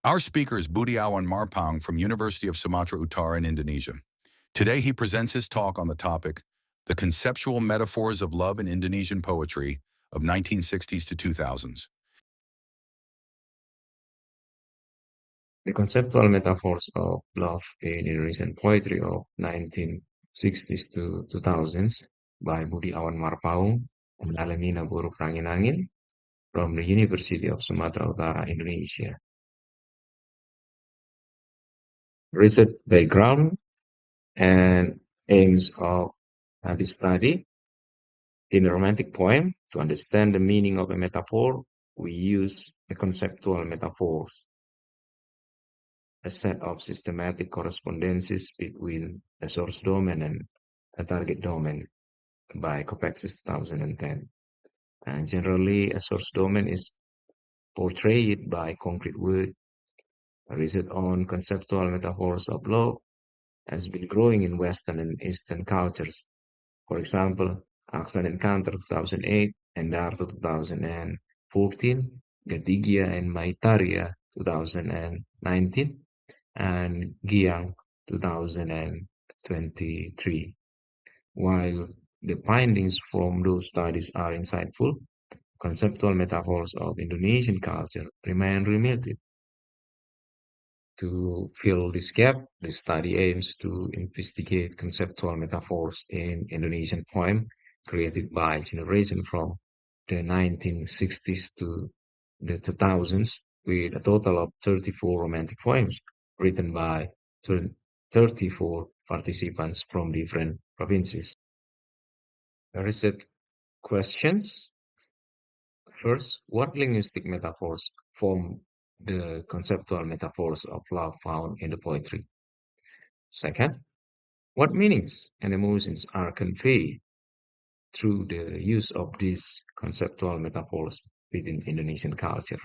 Our speaker is Budi Awan Marpaung from University of Sumatera Utara in Indonesia. Today he presents his talk on the topic, The Conceptual Metaphors of Love in Indonesian Poetry of 1960s to 2000s. The conceptual metaphors of love in Indonesian poetry of 1960s to 2000s by Budi Awan Marpaung and Alemina Buruk Angin from the University of Sumatera Utara, Indonesia. Research background and aims of this study. In a romantic poem, to understand the meaning of a metaphor, we use a conceptual metaphors, a set of systematic correspondences between a source domain and a target domain by Copexis 2010. And generally, a source domain is portrayed by concrete word. Research on conceptual metaphors of love has been growing in Western and Eastern cultures. For example, Aksan Encounter 2008, Endarto 2014, Gatigia and Maitaria 2019, and Giang 2023. While the findings from those studies are insightful, conceptual metaphors of Indonesian culture remain limited. To fill this gap, the study aims to investigate conceptual metaphors in Indonesian poem created by generation from the 1960s to the 2000s, with a total of 34 romantic poems written by 34 participants from different provinces. Research questions. First, what linguistic metaphors form the conceptual metaphors of love found in the poetry? Second, what meanings and emotions are conveyed through the use of these conceptual metaphors within Indonesian culture?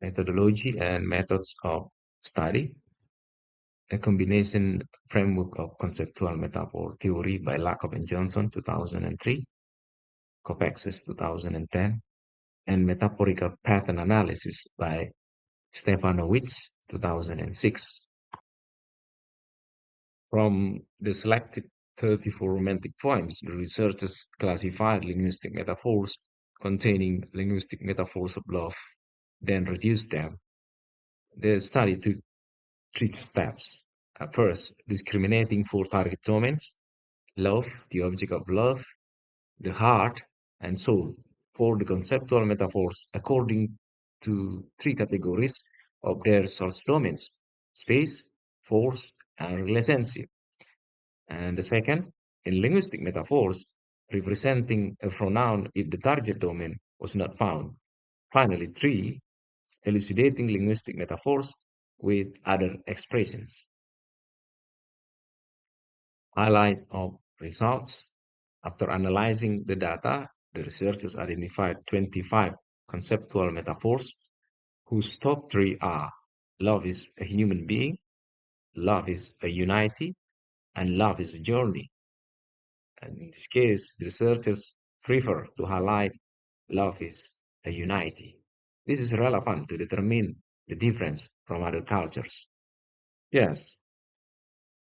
Methodology and methods of study. A combination framework of conceptual metaphor theory by Lakoff and Johnson 2003, Copexis 2010, and metaphorical pattern analysis by Stefanowicz 2006. From the selected 34 romantic poems, the researchers classified linguistic metaphors containing linguistic metaphors of love, then reduced them. The study took 3 steps. First, discriminating 4 target domains: love, the object of love, the heart, and soul, for the conceptual metaphors according to 3 categories of their source domains: space, force, and relationship. And the second, in linguistic metaphors, representing a pronoun if the target domain was not found. Finally, 3, elucidating linguistic metaphors with other expressions. Highlight of results. After analyzing the data, the researchers identified 25 conceptual metaphors whose top 3 are: love is a human being, love is a unity, and love is a journey. And in this case, the researchers prefer to highlight love is a unity. This is relevant to determine the difference from other cultures. Yes,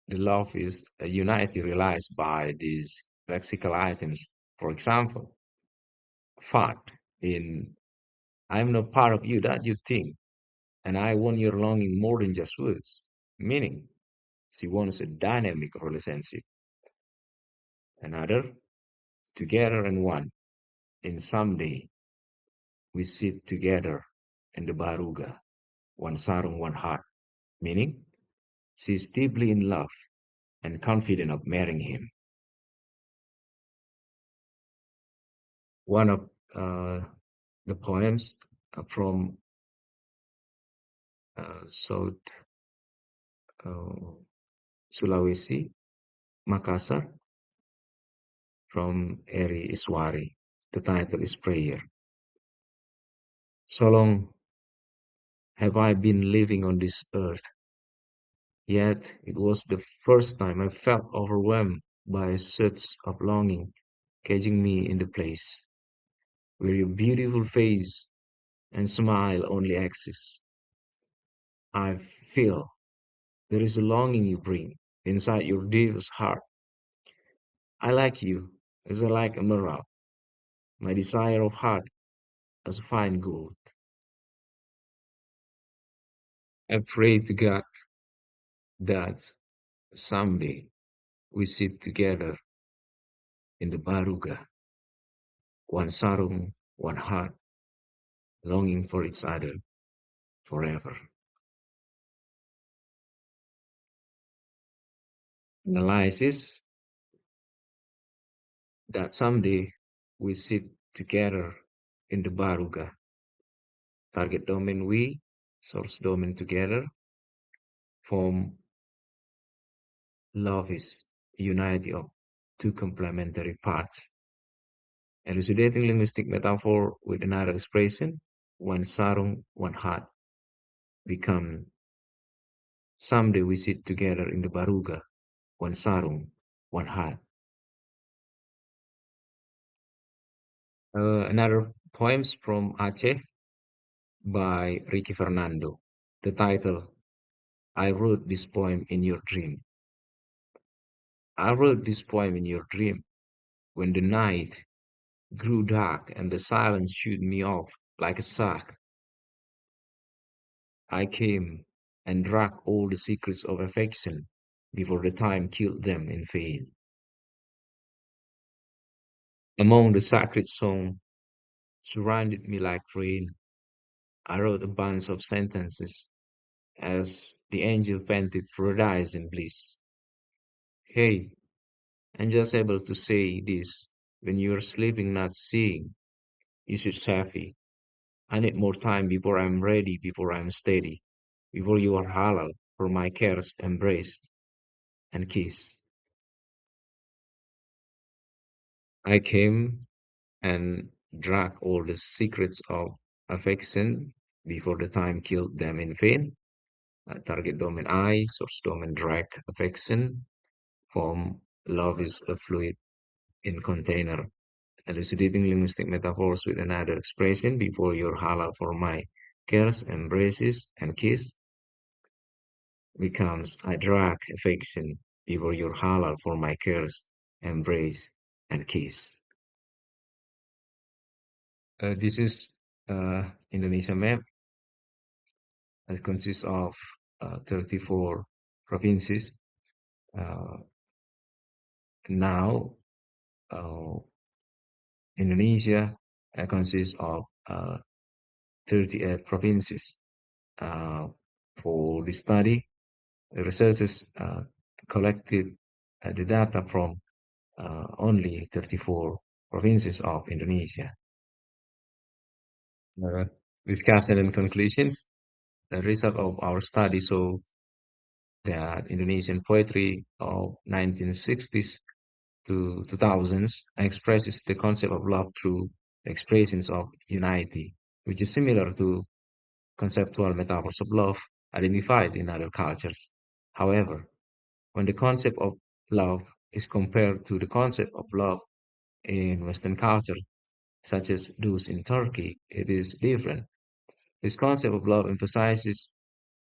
the love is a unity realized by these lexical items. For example, fact in I'm not part of you that you think, and I want your longing more than just words. Meaning, she wants a dynamic relationship. Another, together and one, in someday we sit together in the Baruga, one sarung, one heart, meaning she is deeply in love and confident of marrying him. One of the poems from South Sulawesi, Makassar, from Eri Iswari. The title is Prayer. So long have I been living on this earth, yet it was the first time I felt overwhelmed by a surge of longing, catching me in the place where your beautiful face and smile only exists. I feel there is a longing you bring inside your deepest heart. I like you as I like emerald, my desire of heart as fine gold. I pray to God that someday we sit together in the Baruga, one sarung, one heart, longing for each other forever. Analysis that someday we sit together in the Baruga, target domain we, source domain together, form love is unity of two complementary parts. Elucidating linguistic metaphor with another expression, one sarung, one heart, become someday we sit together in the Baruga, one sarung, one heart. Another poems from Aceh by Ricky Fernando. The title, I wrote this poem in your dream. I wrote this poem in your dream when the night grew dark and the silence chewed me off like a sack. I came and drank all the secrets of affection before the time killed them in vain. Among the sacred song surrounded me like rain, I wrote a bunch of sentences as the angel painted paradise and bliss. Hey, I'm just able to say this when you're sleeping, not seeing. You should Safi. I need more time before I'm ready, before I'm steady, before you are halal for my cares, embrace, and kiss. I came and drank all the secrets of affection before the time killed them in vain. Target domain I, source domain drag affection, form love is a fluid in container, elucidating linguistic metaphors with another expression before your halal for my cares, embraces, and kiss becomes I drag affection before your halal for my cares, embrace, and kiss. This is Indonesia map that consists of 34 provinces. Uh, now, uh, Indonesia consists of 38 provinces. Uh, for the study, the researchers collected the data from only 34 provinces of Indonesia. Uh, Discussion and conclusions. The result of our study show that Indonesian poetry of 1960s to 2000s expresses the concept of love through expressions of unity, which is similar to conceptual metaphors of love identified in other cultures. However, when the concept of love is compared to the concept of love in Western culture, such as those in Turkey, it is different. This concept of love emphasizes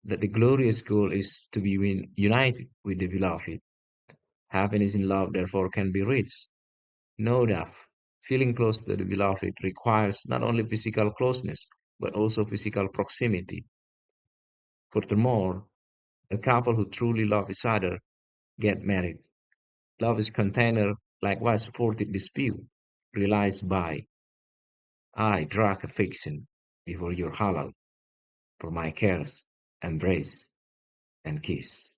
that the glorious goal is to be united with the beloved. Happiness in love, therefore, can be reached. No doubt, feeling close to the beloved requires not only physical closeness, but also physical proximity. Furthermore, a couple who truly love each other get married. Love is container, likewise supported dispute, realized by I drag affection before your halal for my cares, embrace, and kiss.